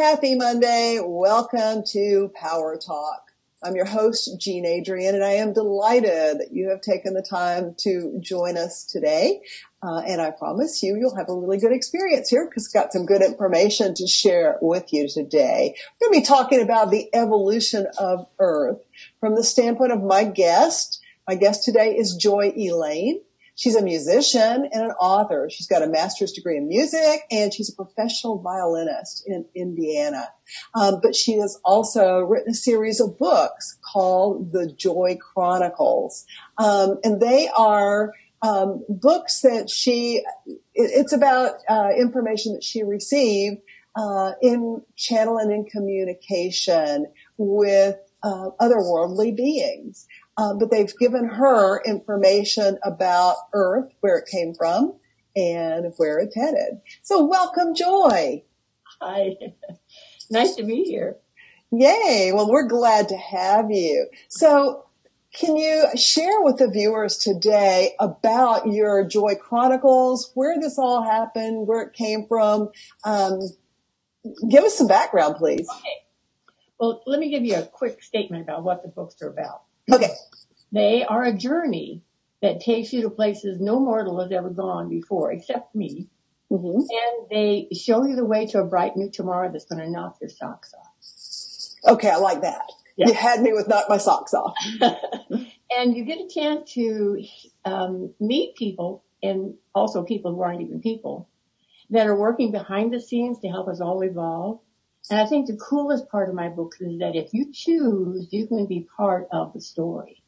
Happy Monday. Welcome to Power Talk. I'm your host, Jean Adrienne, and I am delighted that you have taken the time to join us today. And I promise you'll have a really good experience here because I've got some good information to share with you today. We're going to be talking about the evolution of Earth from the standpoint of my guest. My guest today is Joy Elaine. She's a musician and an author. She's got a master's degree in music, and she's a professional violinist in Indiana. But she has also written a series of books called the Joy Chronicles. And they are books that it's about information that she received in channel and in communication with otherworldly beings. But they've given her information about Earth, where it came from, and where it's headed. So welcome, Joy. Hi. Nice to be here. Yay. Well, we're glad to have you. So can you share with the viewers today about your Joy Chronicles, where this all happened, where it came from? Give us some background, please. Okay. Well, let me give you a quick statement about what the books are about. Okay. They are a journey that takes you to places no mortal has ever gone before, except me. Mm-hmm. And they show you the way to a bright new tomorrow that's going to knock your socks off. Okay, I like that. Yeah. You had me with knock my socks off. And you get a chance to meet people, and also people who aren't even people, that are working behind the scenes to help us all evolve. And I think the coolest part of my book is that if you choose, you can be part of the story.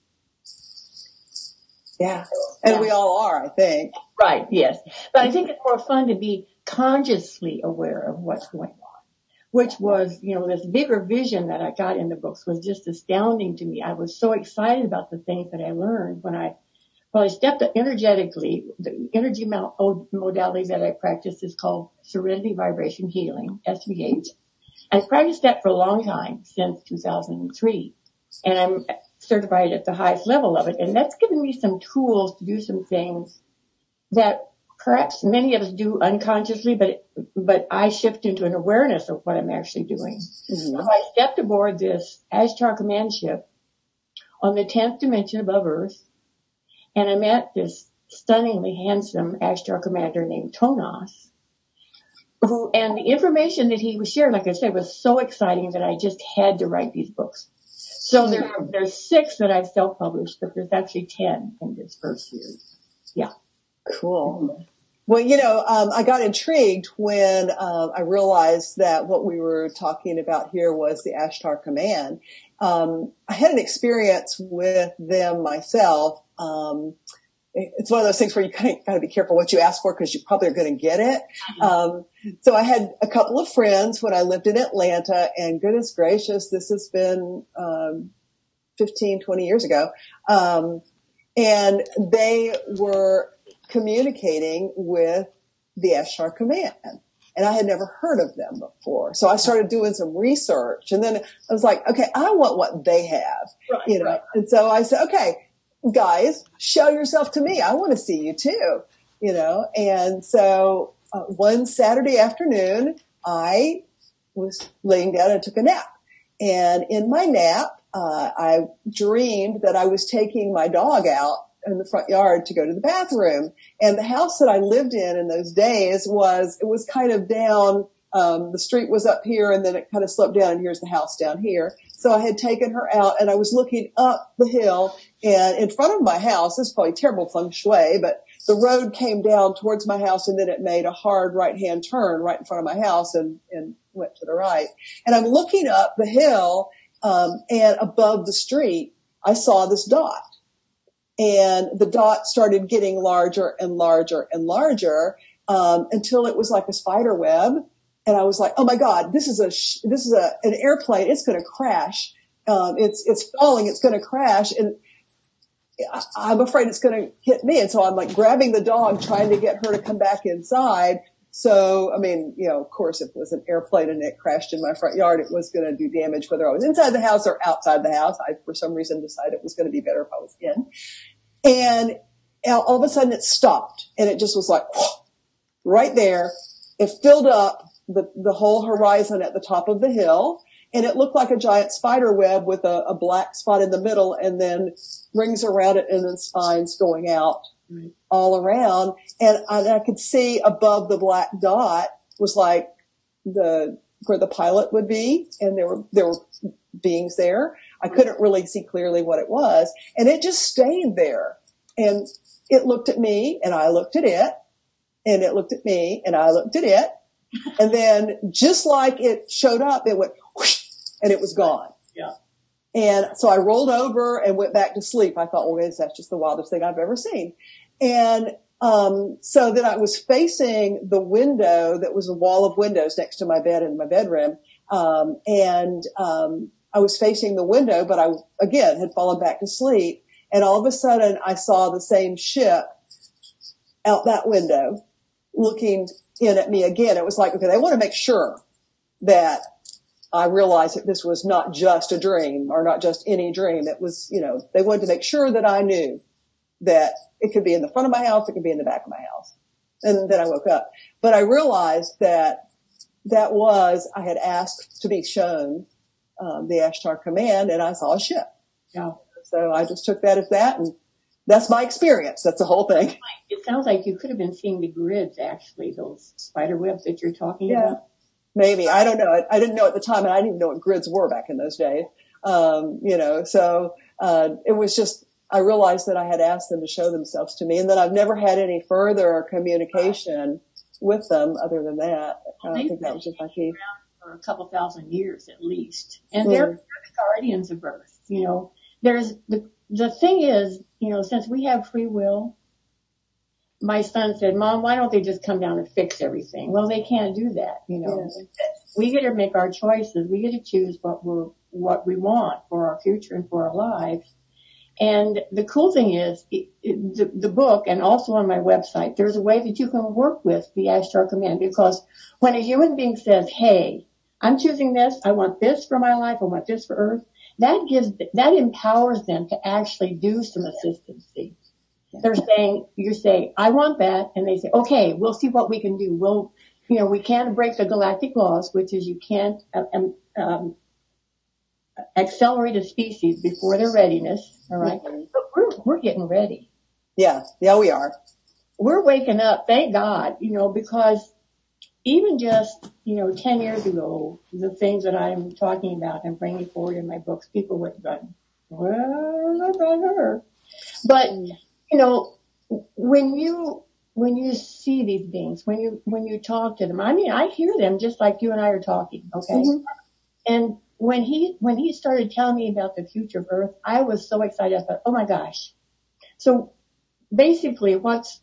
Yeah. And we all are, I think. Right, yes. But I think it's more fun to be consciously aware of what's going on, which was, this bigger vision that I got in the books was just astounding to me. I was so excited about the things that I learned when I stepped energetically. The energy modality that I practice is called Serenity Vibration Healing, SVH. I've practiced that for a long time, since 2003, and I'm certified at the highest level of it. And that's given me some tools to do some things that perhaps many of us do unconsciously, but I shift into an awareness of what I'm actually doing. Mm-hmm. So I stepped aboard this Ashtar command ship on the 10th dimension above Earth, and I met this stunningly handsome Ashtar commander named Tonos. And the information that he was sharing, like I said, was so exciting that I just had to write these books. So there's 6 that I've self-published, but there's actually 10 in this first series. Yeah. Cool. Well, I got intrigued when I realized that what we were talking about here was the Ashtar Command. I had an experience with them myself. It's one of those things where you kind of got to be careful what you ask for because you probably are going to get it. So I had a couple of friends when I lived in Atlanta, and goodness gracious, this has been 15, 20 years ago. And they were communicating with the Ashtar Command. And I had never heard of them before. So I started doing some research, and then I was like, okay, I want what they have, Right. And so I said, okay, guys, show yourself to me. I want to see you too, And so one Saturday afternoon, I was laying down and took a nap. And in my nap, I dreamed that I was taking my dog out in the front yard to go to the bathroom. And the house that I lived in those days was kind of down. The street was up here, and then it kind of sloped down, and here's the house down here. So I had taken her out, and I was looking up the hill, and in front of my house, this is probably terrible feng shui, but the road came down towards my house, and then it made a hard right-hand turn right in front of my house and went to the right. And I'm looking up the hill, and above the street, I saw this dot. And the dot started getting larger and larger and larger, until it was like a spider web. And I was like, oh my God, this is an airplane. It's going to crash. It's falling. It's going to crash. And I'm afraid it's going to hit me. And so I'm like grabbing the dog, trying to get her to come back inside. So, of course, if it was an airplane and it crashed in my front yard, it was going to do damage whether I was inside the house or outside the house. I, for some reason, decided it was going to be better if I was in. And all of a sudden it stopped, and it just was like, whoosh, right there. It filled up the whole horizon at the top of the hill. And it looked like a giant spider web with a black spot in the middle and then rings around it and then spines going out all around. And I could see above the black dot was like where the pilot would be. And there were beings there. I couldn't really see clearly what it was. And it just stayed there. And it looked at me and I looked at it. And it looked at me and I looked at it. And then just like it showed up, it went whoosh, and it was gone. Yeah. And so I rolled over and went back to sleep. I thought, well, that's just the wildest thing I've ever seen. And so then I was facing the window that was a wall of windows next to my bed in my bedroom. I was facing the window, but I, again, had fallen back to sleep. And all of a sudden I saw the same ship out that window looking in at me again. It was like, okay, they want to make sure that I realized that this was not just a dream or not just any dream. It was, they wanted to make sure that I knew that it could be in the front of my house. It could be in the back of my house. And then I woke up, but I realized that I had asked to be shown, the Ashtar command, and I saw a ship. Yeah. So I just took that as that, and that's my experience. That's the whole thing. It sounds like you could have been seeing the grids, actually, those spider webs that you're talking about. Maybe. I don't know. I didn't know at the time, and I didn't even know what grids were back in those days. It was just, I realized that I had asked them to show themselves to me, and that I've never had any further communication with them other than that. I think that was just my key. For a couple thousand years at least. And they're the guardians of Earth. There's the thing is, since we have free will, my son said, Mom, why don't they just come down and fix everything? Well, they can't do that. We get to make our choices. We get to choose what we want for our future and for our lives. And the cool thing is, the book, and also on my website, there's a way that you can work with the Ashtar command, because when a human being says, hey, I'm choosing this, I want this for my life, I want this for Earth, that empowers them to actually do some assistance. You say, I want that, and they say, okay, we'll see what we can do. We can't break the galactic laws, which is you can't accelerate a species before their readiness, all right? But we're getting ready. Yeah, we are. We're waking up, thank God, because even just, 10 years ago, the things that I'm talking about and bringing forward in my books, people would have gone, well, look at her. But, when you see these beings, when you talk to them, I hear them just like you and I are talking, okay? Mm-hmm. And when he started telling me about the future of Earth, I was so excited. I thought, oh my gosh. So basically what's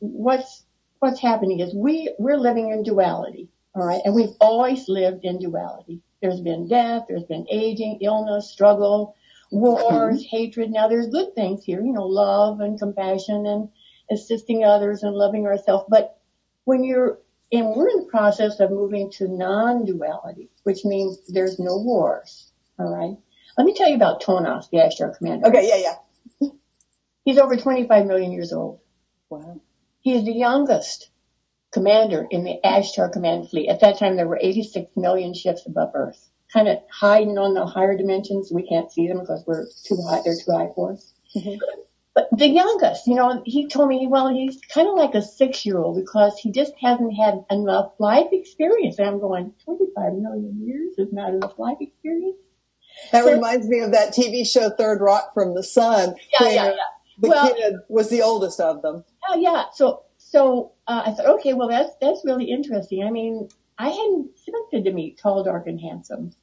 happening is we're living in duality. All right. And we've always lived in duality. There's been death. There's been aging, illness, struggle, wars, hatred. Now there's good things here, love and compassion and assisting others and loving ourselves. But we're in the process of moving to non-duality, which means there's no wars. All right. Let me tell you about Tonos, the Ashtar commander. Okay. Yeah. He's over 25 million years old. Wow. He is the youngest commander in the Ashtar command fleet. At that time, there were 86 million ships above Earth, kind of hiding on the higher dimensions. We can't see them because we're too high. They're too high for us. Mm-hmm. But the youngest, he told me, well, he's kind of like a 6-year-old because he just hasn't had enough life experience. And I'm going, 25 million years is not enough life experience. That reminds me of that TV show, Third Rock from the Sun. Yeah. The kid was the oldest of them. Oh, yeah. So I thought, okay, well, that's really interesting. I hadn't expected to meet tall, dark, and handsome.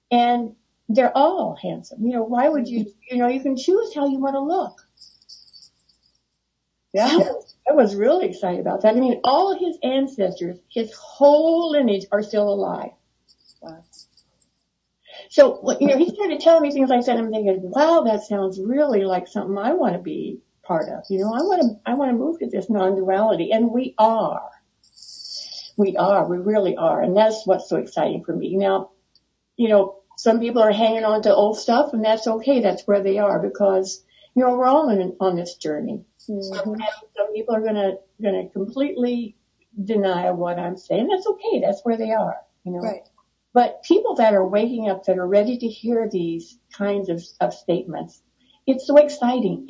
And they're all handsome. Why would you can choose how you want to look. Yeah. I was really excited about that. All of his ancestors, his whole lineage are still alive. Wow. So, he started telling me things like that. I'm thinking, wow, that sounds really like something I want to be part of. I want to move to this non-duality. And we are. We really are. And that's what's so exciting for me. Now, some people are hanging on to old stuff, and that's okay. That's where they are because, we're all on this journey. Mm-hmm. Some people are going to completely deny what I'm saying. That's okay. That's where they are. you know. Right. But people that are waking up, that are ready to hear these kinds of statements, it's so exciting.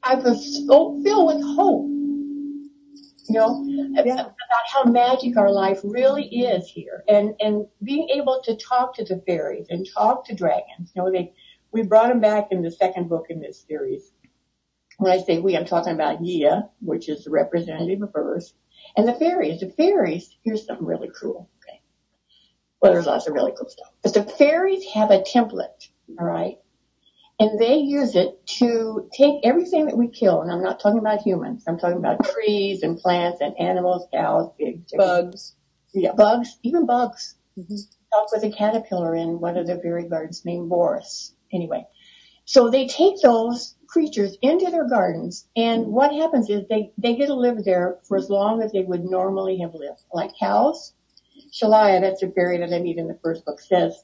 I was so filled with hope, about how magic our life really is here. And being able to talk to the fairies and talk to dragons. We brought them back in the second book in this series. When I say we, I'm talking about Gia, which is the representative of Earth, and the fairies. The fairies, here's something really cool. Okay. Well, there's lots of really cool stuff. But the fairies have a template, all right? And they use it to take everything that we kill, and I'm not talking about humans. I'm talking about trees and plants and animals, cows, pigs, bugs. Yeah, bugs, even bugs. Mm-hmm. Talked with a caterpillar in one of the fairy gardens named Boris. Anyway, so they take those creatures into their gardens, and what happens is they get to live there for as long as they would normally have lived. Like cows, Shalaya, that's a fairy that I meet in the first book, says,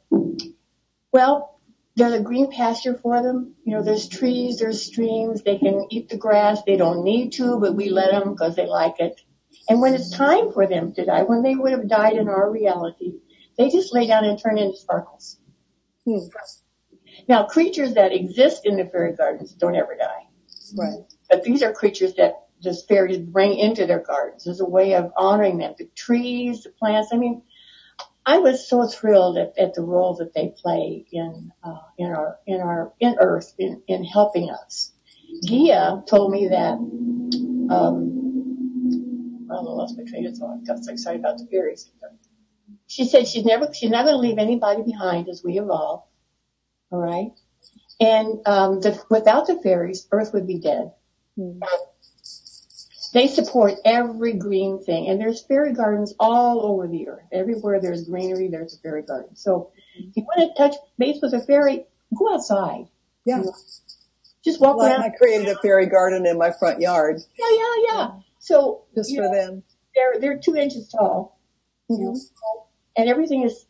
well, there's a green pasture for them. There's trees, there's streams. They can eat the grass. They don't need to, but we let them because they like it. And when it's time for them to die, when they would have died in our reality, they just lay down and turn into sparkles. Now, creatures that exist in the fairy gardens don't ever die. Right. But these are creatures that the fairies bring into their gardens as a way of honoring them. The trees, the plants. I mean, I was so thrilled at the role that they play in Earth, in helping us. Gia told me that, I lost my train of thought. I got so excited about the fairies. She said she's not going to leave anybody behind as we evolve. All right. And, without the fairies, Earth would be dead. Mm-hmm. They support every green thing, and there's fairy gardens all over the earth. Everywhere there's greenery, there's a fairy garden. So if you want to touch base with a fairy, go outside. Yeah. Just walk around. I created a fairy garden in my front yard. Yeah. So just for them. They're 2 inches tall. Mm-hmm. And everything is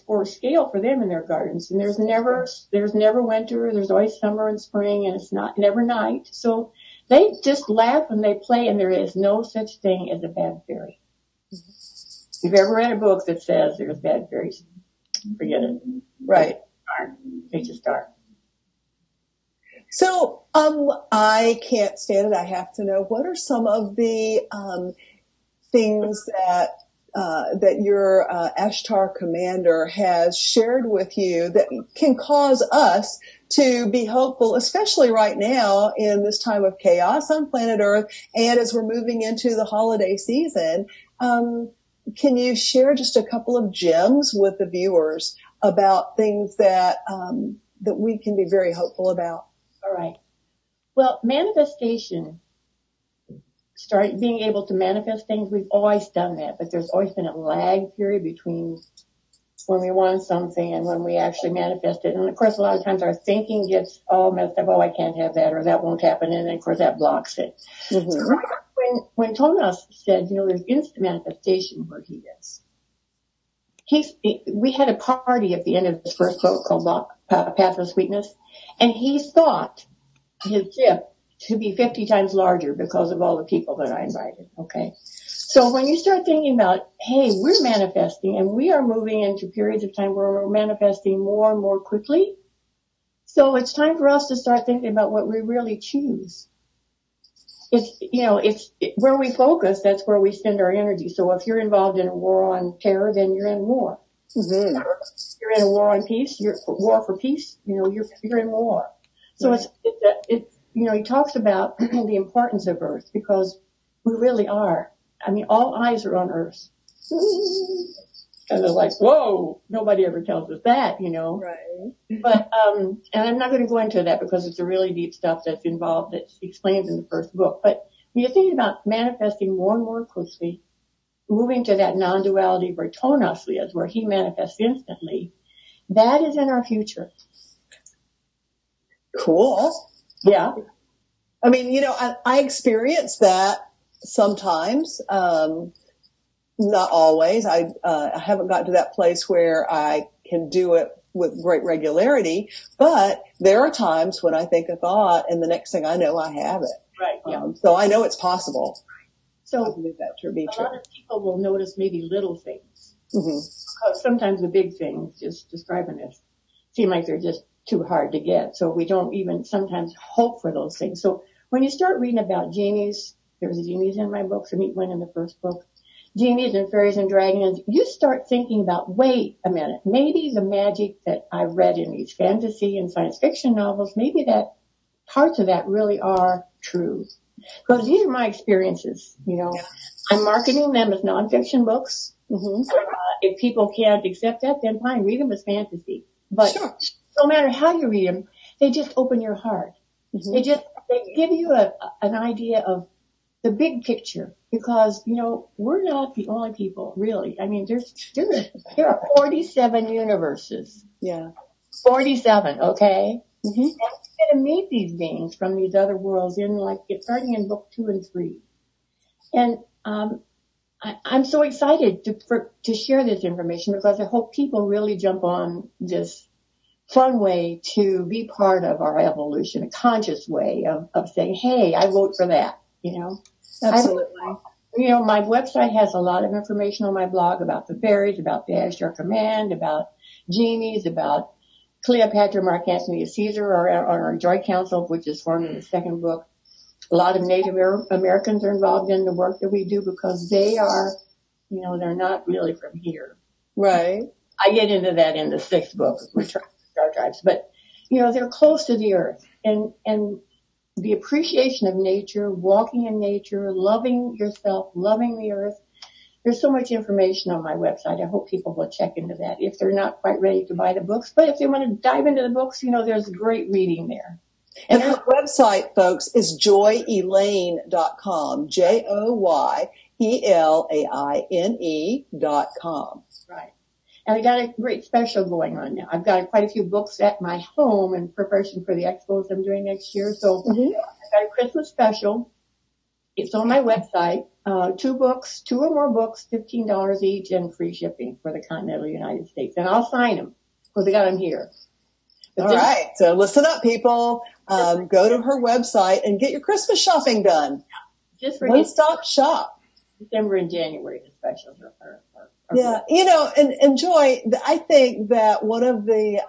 for scale for them in their gardens. And there's never winter. There's always summer and spring, and it's never night. So they just laugh and they play, and there is no such thing as a bad fairy. Mm-hmm. If you've ever read a book that says there's bad fairies, forget it. Right. They just aren't. So, I can't stand it. I have to know, what are some of the things that your Ashtar commander has shared with you that can cause us to be hopeful, especially right now in this time of chaos on planet Earth, and as we're moving into the holiday season? Can you share just a couple of gems with the viewers about things that we can be very hopeful about? All right. Well, manifestation, being able to manifest things, we've always done that, but there's always been a lag period between when we want something and when we actually manifest it. And of course, a lot of times our thinking gets all messed up. Oh, I can't have that, or that won't happen. And then of course that blocks it. Mm-hmm. So when Tonas said, there's instant manifestation where he is. We had a party at the end of his first book called Path of Sweetness, and he thought his ship to be 50 times larger because of all the people that I invited. Okay. So when you start thinking about, hey, we're manifesting and we are moving into periods of time where we're manifesting more and more quickly. So it's time for us to start thinking about what we really choose. It's where we focus, that's where we spend our energy. So if you're involved in a war on terror, then you're in war. Mm-hmm. If you're in a war on peace, war for peace, you're in war. So right. He talks about the importance of Earth, because we really are. I mean, all eyes are on Earth. And they're like, whoa, nobody ever tells us that, Right. But, and I'm not going to go into that because it's a really deep stuff that's involved that's explained in the first book. But when you're thinking about manifesting more and more quickly, moving to that non-duality where Tonas lives, where he manifests instantly, that is in our future. Cool. Yeah. I mean, I experience that sometimes, not always. I haven't gotten to that place where I can do it with great regularity, but there are times when I think a thought and the next thing I know, I have it. Right. Yeah. So I know it's possible. So I believe that to be a true. lot of people will notice maybe little things. Mm-hmm. Because sometimes the big things, just describing this, seem like they're just too hard to get. So we don't even sometimes hope for those things. So when you start reading about genies, there's genies in my books. I meet one in the first book. Genies and fairies and dragons, you start thinking about, wait a minute, maybe the magic that I've read in these fantasy and science fiction novels, maybe that parts of that really are true. Because these are my experiences, you know. I'm marketing them as nonfiction books. Mm-hmm. If people can't accept that, then fine, read them as fantasy. But sure. No matter how you read them, they just open your heart. Mm-hmm. They give you an idea of the big picture, because, you know, we're not the only people, really. I mean, there are 47 universes. Yeah. 47, okay? Mm-hmm. And you're going to meet these beings from these other worlds starting in book 2 and 3. And, I'm so excited to share this information, because I hope people really jump on this fun way to be part of our evolution, a conscious way of saying, hey, I vote for that, you know. Absolutely. You know, my website has a lot of information on my blog about the fairies, about the Ashtar Command, about genies, about Cleopatra, Mark Antony, Caesar, or our Joy Council, which is formed in the second book. A lot of Native Americans are involved in the work that we do, because they are, you know, they're not really from here. Right. I get into that in the 6th book, Return to Star Tribes. But, you know, they're close to the earth. And the appreciation of nature, walking in nature, loving yourself, loving the earth. There's so much information on my website. I hope people will check into that if they're not quite ready to buy the books. But if they want to dive into the books, you know, there's great reading there. And her website, folks, is joyelaine.com, JoyElaine.com. Right. And I got a great special going on now. I've got quite a few books at my home in preparation for the expos I'm doing next year. So I've got a Christmas special. It's on my website. 2 books, 2 or more books, $15 each, and free shipping for the continental United States. And I'll sign them, because I got them here. All right. So listen up, people. Go to her website and get your Christmas shopping done. Just for one-stop shop. December and January, the specials are yeah. You know, and Joy, I think that one of the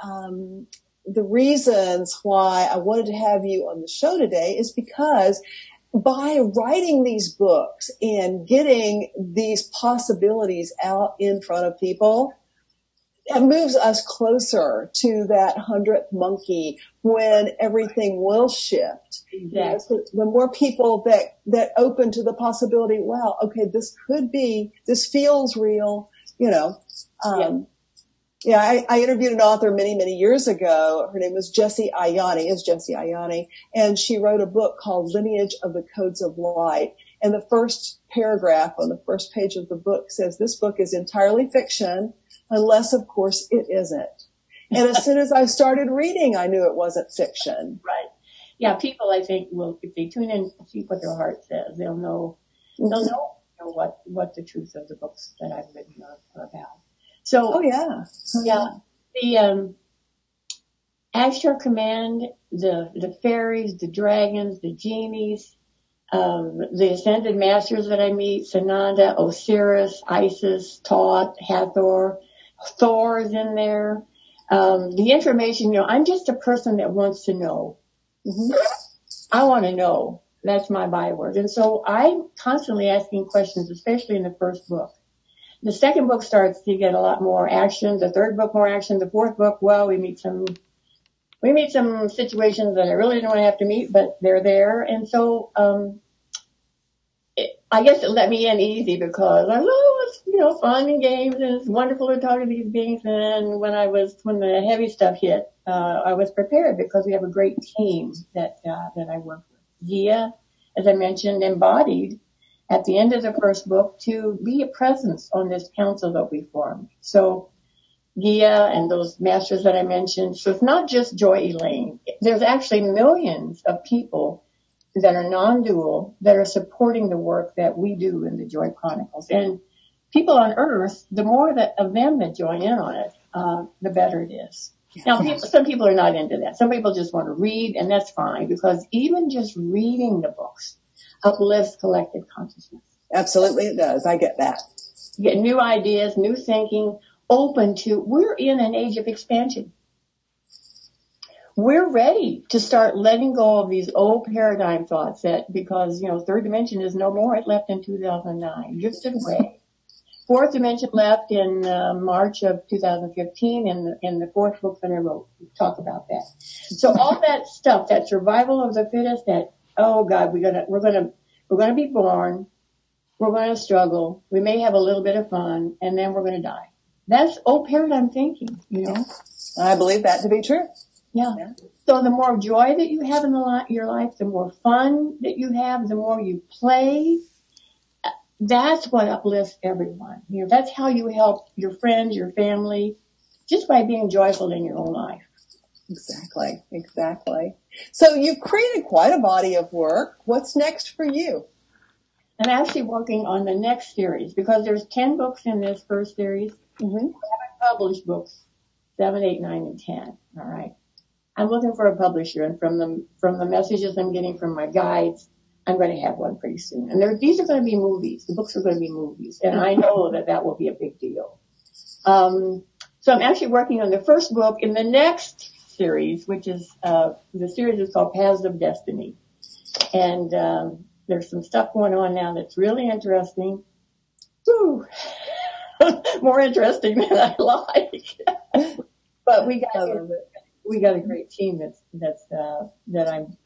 reasons why I wanted to have you on the show today is because by writing these books and getting these possibilities out in front of people, it moves us closer to that 100th monkey, when everything will shift. Exactly. You know, so the more people that open to the possibility, wow, okay, this feels real, you know. I interviewed an author many, many years ago. Her name was Jessie Ayani, and she wrote a book called Lineage of the Codes of Light. And the first paragraph on the first page of the book says, this book is entirely fiction, unless, of course, it isn't. And as soon as I started reading, I knew it wasn't fiction. Right. Yeah, people, I think, will, if they tune in and see what their heart says, they'll know what the truth of the books that I've written are about. So, the Ashtar Command, the fairies, the dragons, the genies, the ascended masters that I meet, Sananda, Osiris, Isis, Thoth, Hathor, Thor is in there. The information, you know, I'm just a person that wants to know. Mm-hmm. I want to know. That's my byword. And so I'm constantly asking questions, especially in the first book. The second book starts to get a lot more action. The third book, more action. The fourth book, well, we meet some situations that I really didn't want to have to meet, but they're there. And so, I guess it let me in easy, because I love it's, you know, fun and games, and it's wonderful to talk to these beings. And when the heavy stuff hit, I was prepared, because we have a great team that I work with. Gia, as I mentioned, embodied at the end of the first book to be a presence on this council that we formed. So Gia and those masters that I mentioned. So it's not just Joy Elaine. There's actually millions of people that are non-dual that are supporting the work that we do in the Joy Chronicles. And people on Earth, the more of them that join in on it, the better it is. Now, some people are not into that. Some people just want to read, and that's fine, because even just reading the books uplifts collective consciousness. Absolutely, it does. I get that. get new ideas, new thinking, open to, we're in an age of expansion. We're ready to start letting go of these old paradigm thoughts that, because, third dimension is no more. It left in 2009, drifted away. Fourth dimension left in March of 2015 in the fourth book that I wrote. We talk about that. So all that stuff, that survival of the fittest, that, oh God, we're gonna be born, we're gonna struggle, we may have a little bit of fun, and then we're gonna die. That's old paradigm thinking, I believe that to be true. Yeah. So the more joy that you have in your life, the more fun that you have, the more you play, that's what uplifts everyone. That's how you help your friends, your family, just by being joyful in your own life. Exactly. So you've created quite a body of work. What's next for you? I'm actually working on the next series because there's 10 books in this first series. Mm-hmm. I haven't published books 7, 8, 9, and 10. All right. I'm looking for a publisher, and from the messages I'm getting from my guides, I'm going to have one pretty soon. And these are going to be movies. The books are going to be movies, and I know that will be a big deal. So I'm actually working on the first book in the next series, which is the series is called Paths of Destiny, and there's some stuff going on now that's really interesting. Woo. More interesting than I like. But we got a great team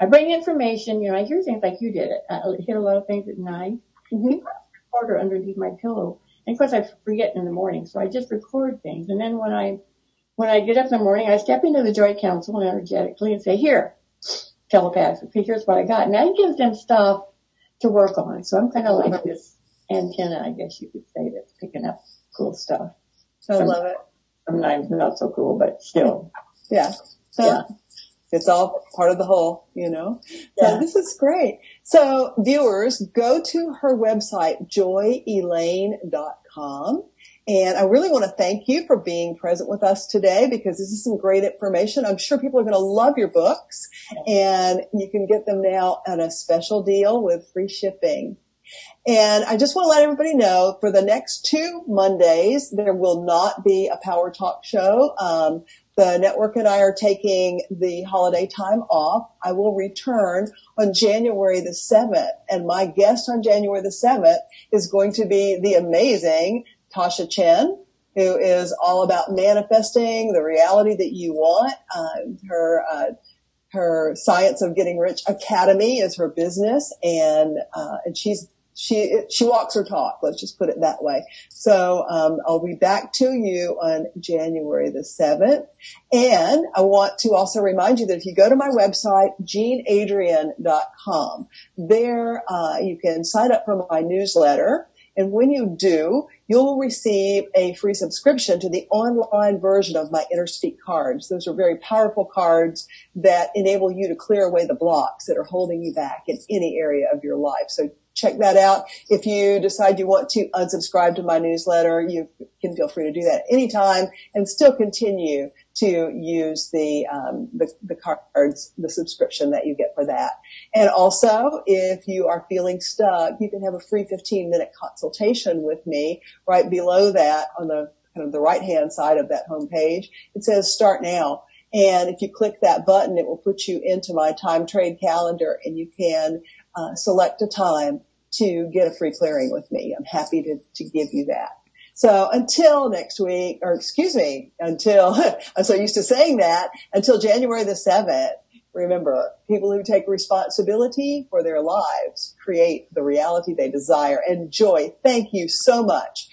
I bring information, I hear things like you did. I hit a lot of things at night. Mm-hmm. I put a recorder underneath my pillow. And of course I forget in the morning, so I just record things. And then when I get up in the morning, I step into the Joy Council energetically and say, here, telepathically, here's what I got. And I give them stuff to work on. So I'm kind of like this antenna, I guess you could say, that's picking up cool stuff. I love it. Sometimes not so cool, but still. Yeah. Yeah. It's all part of the whole, So yeah. This is great. So viewers, go to her website, joyelaine.com. And I really want to thank you for being present with us today, because this is some great information. I'm sure people are going to love your books, and you can get them now at a special deal with free shipping. And I just want to let everybody know, for the next 2 Mondays, there will not be a Power Talk show. The network and I are taking the holiday time off. I will return on January the 7th, and my guest on January the 7th is going to be the amazing Tasha Chen, who is all about manifesting the reality that you want. Her Science of Getting Rich Academy is her business, and she walks her talk. Let's just put it that way. So, I'll be back to you on January the 7th. And I want to also remind you that if you go to my website, jeanadrienne.com, there, you can sign up for my newsletter. And when you do, you'll receive a free subscription to the online version of my Inner Speak cards. Those are very powerful cards that enable you to clear away the blocks that are holding you back in any area of your life. So check that out. If you decide you want to unsubscribe to my newsletter, you can feel free to do that anytime and still continue to use the cards, the subscription that you get for that. And also, if you are feeling stuck, you can have a free 15-minute consultation with me. Right below that, on the kind of the right-hand side of that homepage, it says Start Now. And if you click that button, it will put you into my time trade calendar, and you can select a time to get a free clearing with me. I'm happy to give you that. So until next week, until, I'm so used to saying that, until January the 7th, remember, people who take responsibility for their lives create the reality they desire. And Joy, thank you so much